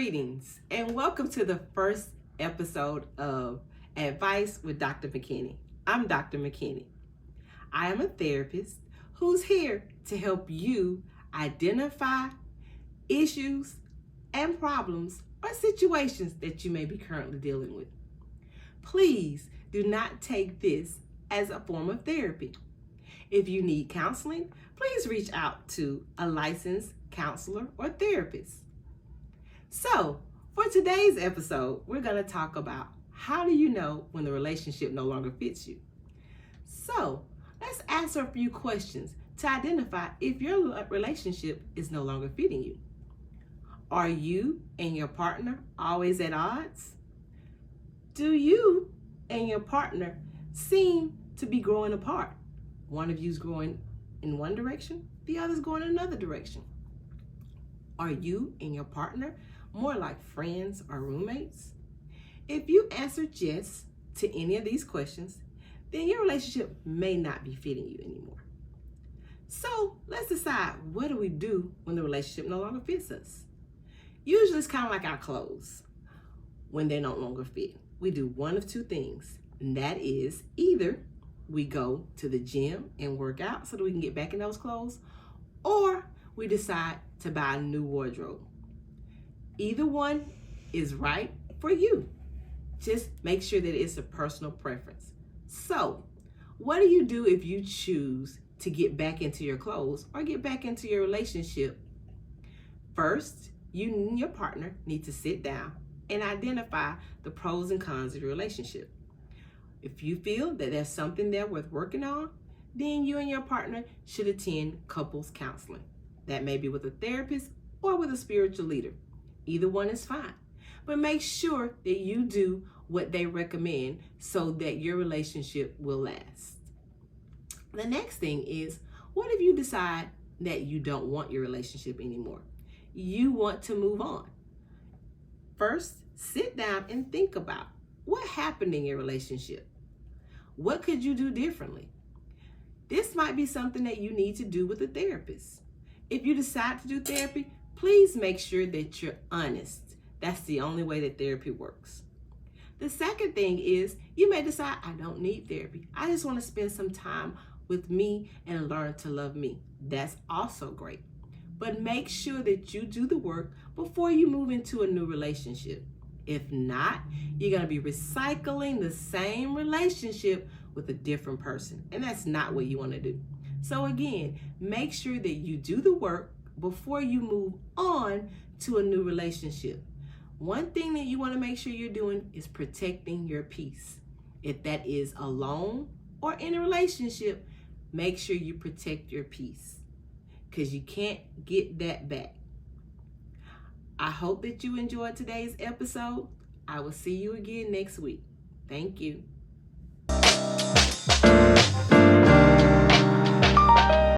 Greetings and welcome to the first episode of Advice with Dr. McKinney. I'm Dr. McKinney. I am a therapist who's here to help you identify issues and problems or situations that you may be currently dealing with. Please do not take this as a form of therapy. If you need counseling, please reach out to a licensed counselor or therapist. So, for today's episode, we're going to talk about how do you know when the relationship no longer fits you. So, let's answer a few questions to identify if your relationship is no longer fitting you. Are you and your partner always at odds? Do you and your partner seem to be growing apart? One of you's growing in one direction, the other's going in another direction. Are you and your partner more like friends or roommates? If you answered yes to any of these questions, then your relationship may not be fitting you anymore. So let's decide, what do we do when the relationship no longer fits us? Usually it's kind of like our clothes. When they no longer fit, we do one of two things, and that is either we go to the gym and work out so that we can get back in those clothes, or we decide to buy a new wardrobe. Either one is right for you. Just make sure that it's a personal preference. So, what do you do if you choose to get back into your clothes or get back into your relationship? First, you and your partner need to sit down and identify the pros and cons of your relationship. If you feel that there's something there worth working on, then you and your partner should attend couples counseling. That may be with a therapist or with a spiritual leader. Either one is fine, but make sure that you do what they recommend so that your relationship will last. The next thing is, what if you decide that you don't want your relationship anymore? You want to move on. First, sit down and think about what happened in your relationship. What could you do differently? This might be something that you need to do with a therapist. If you decide to do therapy, please make sure that you're honest. That's the only way that therapy works. The second thing is, you may decide, I don't need therapy. I just want to spend some time with me and learn to love me. That's also great. But make sure that you do the work before you move into a new relationship. If not, you're going to be recycling the same relationship with a different person. And that's not what you want to do. So again, make sure that you do the work before you move on to a new relationship. One thing that you want to make sure you're doing is protecting your peace. If that is alone or in a relationship, make sure you protect your peace, because you can't get that back. I hope that you enjoyed today's episode. I will see you again next week. Thank you.